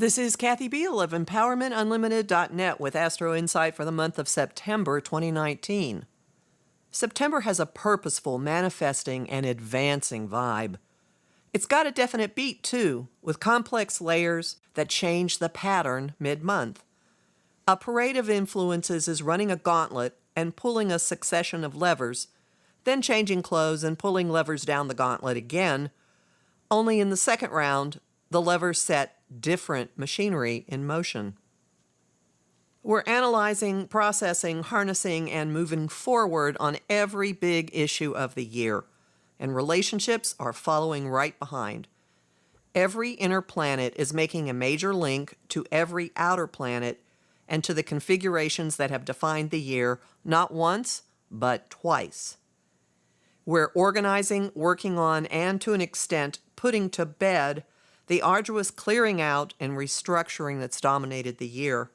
This is Kathy Biehl of EmpowermentUnlimited.net with Astro-Insight for the month of September 2019. September has a purposeful, manifesting, and advancing vibe. It's got a definite beat, too, with complex layers that change the pattern mid-month. A parade of influences is running a gauntlet and pulling a succession of levers, then changing clothes and pulling levers down the gauntlet again. Only in the second round, the levers set different machinery in motion. We're analyzing, processing, harnessing, and moving forward on every big issue of the year, and relationships are following right behind. Every inner planet is making a major link to every outer planet and to the configurations that have defined the year not once, but twice. We're organizing, working on, and to an extent, putting to bed the arduous clearing out and restructuring that's dominated the year.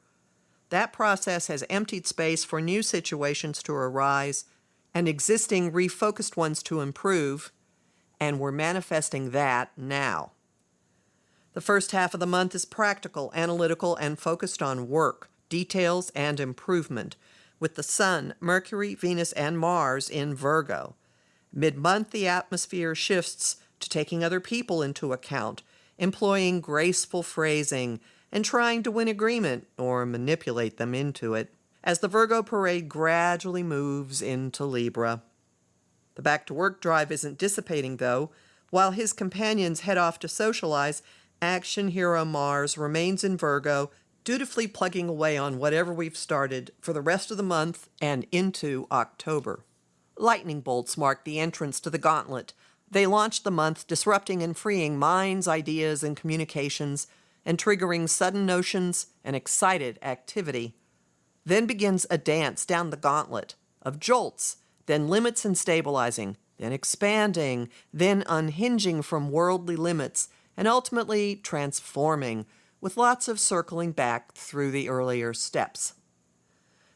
That process has emptied space for new situations to arise and existing refocused ones to improve, and we're manifesting that now. The first half of the month is practical, analytical, and focused on work, details, and improvement, with the Sun, Mercury, Venus, and Mars in Virgo. Mid-month, the atmosphere shifts to taking other people into account, employing graceful phrasing, and trying to win agreement or manipulate them into it, as the Virgo parade gradually moves into Libra. The back-to-work drive isn't dissipating, though. While his companions head off to socialize, action hero Mars remains in Virgo, dutifully plugging away on whatever we've started for the rest of the month and into October. Lightning bolts mark the entrance to the gauntlet. They launched the month disrupting and freeing minds, ideas, and communications, and triggering sudden notions and excited activity. Then begins a dance down the gauntlet of jolts, then limits and stabilizing, then expanding, then unhinging from worldly limits, and ultimately transforming, with lots of circling back through the earlier steps.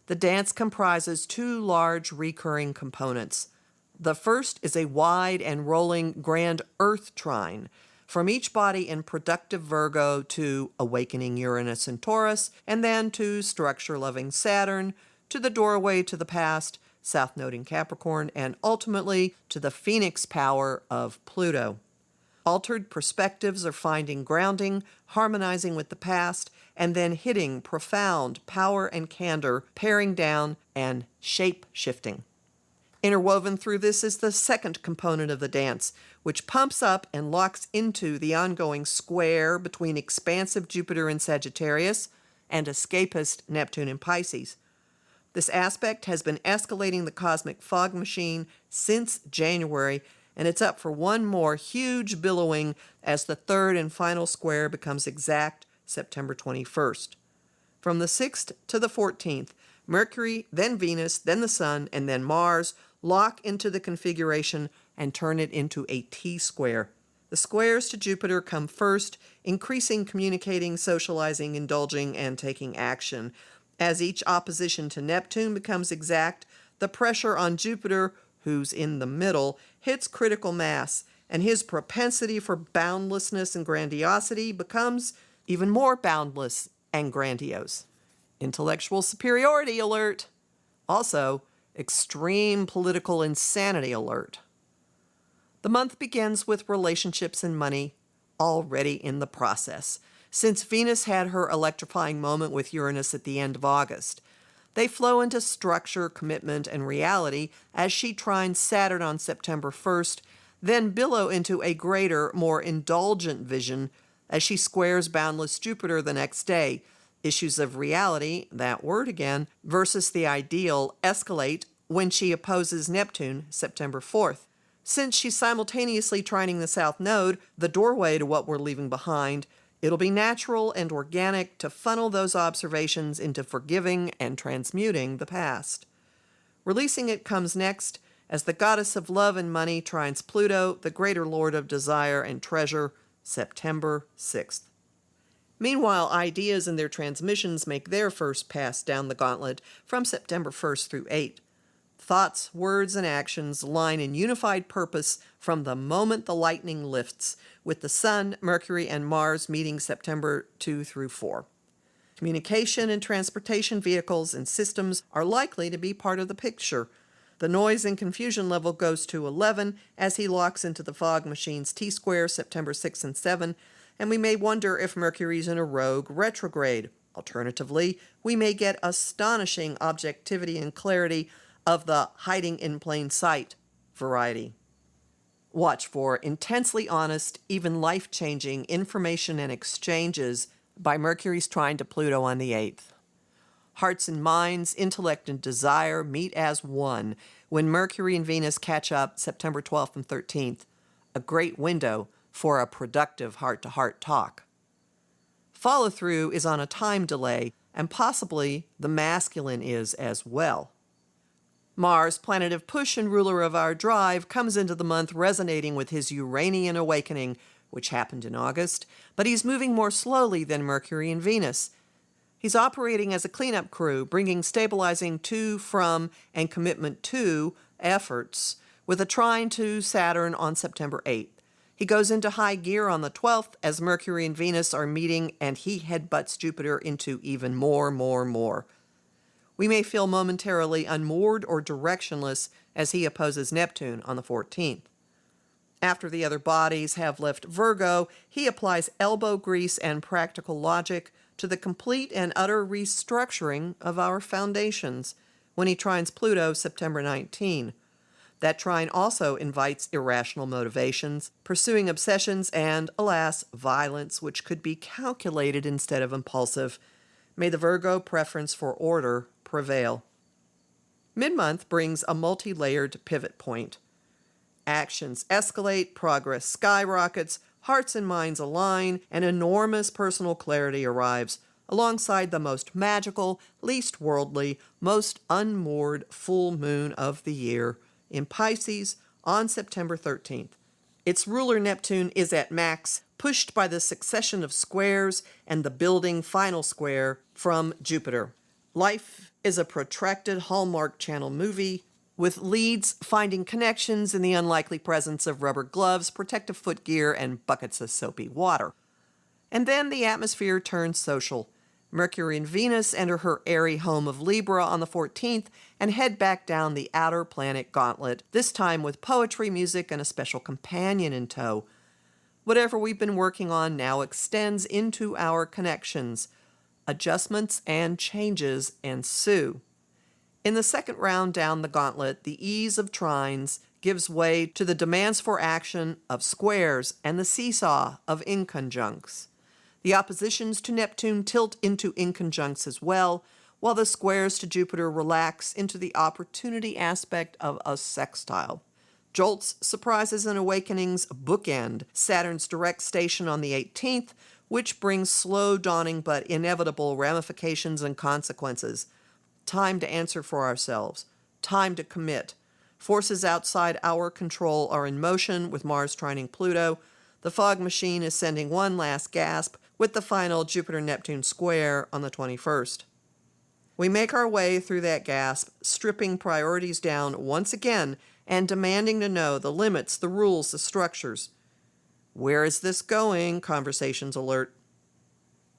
The dance comprises two large recurring components. The first is a wide and rolling grand Earth trine, from each body in productive Virgo to awakening Uranus and Taurus, and then to structure-loving Saturn, to the doorway to the past, South Node in Capricorn, and ultimately to the Phoenix power of Pluto. Altered perspectives are finding grounding, harmonizing with the past, and then hitting profound power and candor, paring down, and shape-shifting. Interwoven through this is the second component of the dance, which pumps up and locks into the ongoing square between expansive Jupiter in Sagittarius and escapist Neptune in Pisces. This aspect has been escalating the cosmic fog machine since January, and it's up for one more huge billowing as the third and final square becomes exact September 21st. From the 6th to the 14th, Mercury, then Venus, then the Sun, and then Mars lock into the configuration and turn it into a T-square. The squares to Jupiter come first, increasing communicating, socializing, indulging, and taking action. As each opposition to Neptune becomes exact, the pressure on Jupiter, who's in the middle, hits critical mass, and his propensity for boundlessness and grandiosity becomes even more boundless and grandiose. Intellectual superiority alert. Also, extreme political insanity alert. The month begins with relationships and money already in the process, since Venus had her electrifying moment with Uranus at the end of August. They flow into structure, commitment, and reality as she trines Saturn on September 1st, then billow into a greater, more indulgent vision as she squares boundless Jupiter the next day. Issues of reality, that word again, versus the ideal escalate when she opposes Neptune September 4th. Since she's simultaneously trining the South Node, the doorway to what we're leaving behind, it'll be natural and organic to funnel those observations into forgiving and transmuting the past. Releasing it comes next as the goddess of love and money trines Pluto, the greater lord of desire and treasure, September 6th. Meanwhile, ideas and their transmissions make their first pass down the gauntlet from September 1st through 8th. Thoughts, words, and actions align in unified purpose from the moment the lightning lifts, with the Sun, Mercury, and Mars meeting September 2 through 4. Communication and transportation vehicles and systems are likely to be part of the picture. The noise and confusion level goes to 11 as he locks into the fog machine's T-square September 6 and 7, and we may wonder if Mercury's in a rogue retrograde. Alternatively, we may get astonishing objectivity and clarity of the hiding in plain sight variety. Watch for intensely honest, even life-changing information and exchanges by Mercury's trine to Pluto on the 8th. Hearts and minds, intellect and desire meet as one when Mercury and Venus catch up September 12th and 13th, a great window for a productive heart-to-heart talk. Follow-through is on a time delay, and possibly the masculine is as well. Mars, planet of push and ruler of our drive, comes into the month resonating with his Uranian awakening, which happened in August, but he's moving more slowly than Mercury and Venus. He's operating as a cleanup crew, bringing stabilizing to, from, and commitment to efforts, with a trine to Saturn on September 8th. He goes into high gear on the 12th as Mercury and Venus are meeting, and he headbutts Jupiter into even more. We may feel momentarily unmoored or directionless as he opposes Neptune on the 14th. After the other bodies have left Virgo, he applies elbow grease and practical logic to the complete and utter restructuring of our foundations when he trines Pluto September 19. That trine also invites irrational motivations, pursuing obsessions, and, alas, violence which could be calculated instead of impulsive. May the Virgo preference for order prevail. Mid-month brings a multi-layered pivot point. Actions escalate, progress skyrockets, hearts and minds align, and enormous personal clarity arrives, alongside the most magical, least worldly, most unmoored full moon of the year, in Pisces on September 13th. Its ruler Neptune is at max, pushed by the succession of squares and the building final square from Jupiter. Life is a protracted Hallmark Channel movie, with leads finding connections in the unlikely presence of rubber gloves, protective footgear, and buckets of soapy water. And then the atmosphere turns social. Mercury and Venus enter her airy home of Libra on the 14th and head back down the outer planet gauntlet, this time with poetry, music, and a special companion in tow. Whatever we've been working on now extends into our connections. Adjustments and changes ensue. In the second round down the gauntlet, the ease of trines gives way to the demands for action of squares and the seesaw of inconjuncts. The oppositions to Neptune tilt into inconjuncts as well, while the squares to Jupiter relax into the opportunity aspect of a sextile. Jolts, surprises, and awakenings bookend Saturn's direct station on the 18th, which brings slow dawning but inevitable ramifications and consequences. Time to answer for ourselves. Time to commit. Forces outside our control are in motion with Mars trining Pluto. The fog machine is sending one last gasp with the final Jupiter-Neptune square on the 21st. We make our way through that gasp, stripping priorities down once again and demanding to know the limits, the rules, the structures. Where is this going? Conversations alert.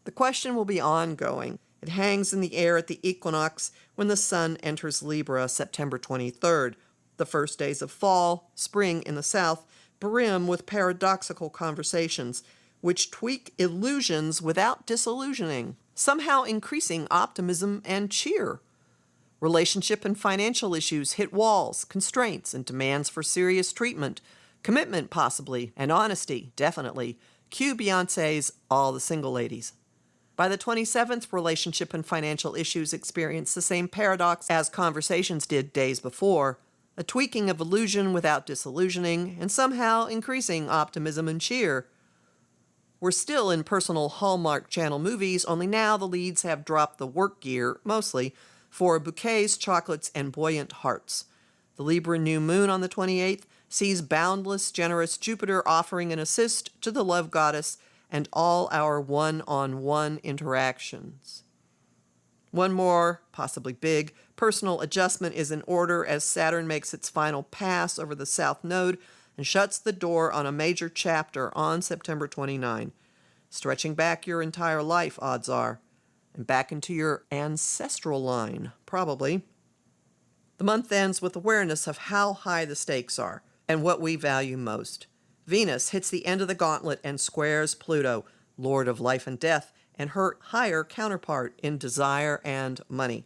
The question will be ongoing. It hangs in the air at the equinox when the Sun enters Libra September 23rd. The first days of fall, spring in the south, brim with paradoxical conversations, which tweak illusions without disillusioning, somehow increasing optimism and cheer. Relationship and financial issues hit walls, constraints, and demands for serious treatment, commitment possibly, and honesty definitely. Cue Beyoncé's All the Single Ladies. By the 27th, relationship and financial issues experience the same paradox as conversations did days before, a tweaking of illusion without disillusioning, and somehow increasing optimism and cheer. We're still in personal Hallmark Channel movies, only now the leads have dropped the work gear, mostly, for bouquets, chocolates, and buoyant hearts. The Libra new moon on the 28th sees boundless, generous Jupiter offering an assist to the love goddess and all our one-on-one interactions. One more, possibly big, personal adjustment is in order as Saturn makes its final pass over the South Node and shuts the door on a major chapter on September 29, stretching back your entire life, odds are, and back into your ancestral line, probably. The month ends with awareness of how high the stakes are and what we value most. Venus hits the end of the gauntlet and squares Pluto, Lord of life and death, and her higher counterpart in desire and money.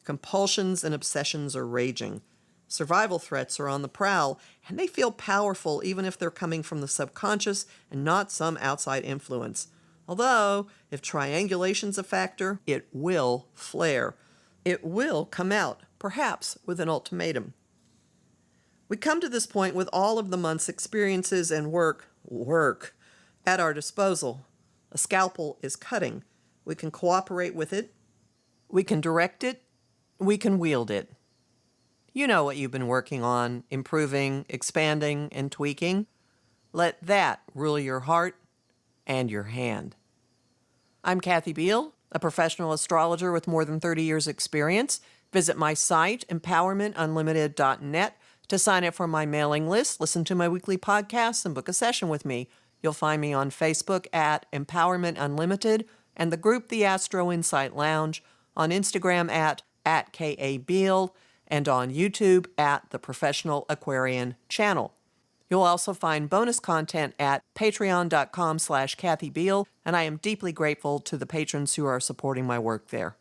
Compulsions and obsessions are raging. Survival threats are on the prowl, and they feel powerful even if they're coming from the subconscious and not some outside influence. Although, if triangulation's a factor, it will flare. It will come out, perhaps with an ultimatum. We come to this point with all of the month's experiences and work at our disposal. A scalpel is cutting. We can cooperate with it. We can direct it. We can wield it. You know what you've been working on, improving, expanding, and tweaking. Let that rule your heart and your hand. I'm Kathy Biehl, a professional astrologer with more than 30 years' experience. Visit my site, empowermentunlimited.net, to sign up for my mailing list, listen to my weekly podcasts, and book a session with me. You'll find me on Facebook at Empowerment Unlimited and the group The Astro-Insight Lounge, on Instagram at @KABiehl, and on YouTube at The Professional Aquarian Channel. You'll also find bonus content at patreon.com/Kathy Biehl, and I am deeply grateful to the patrons who are supporting my work there.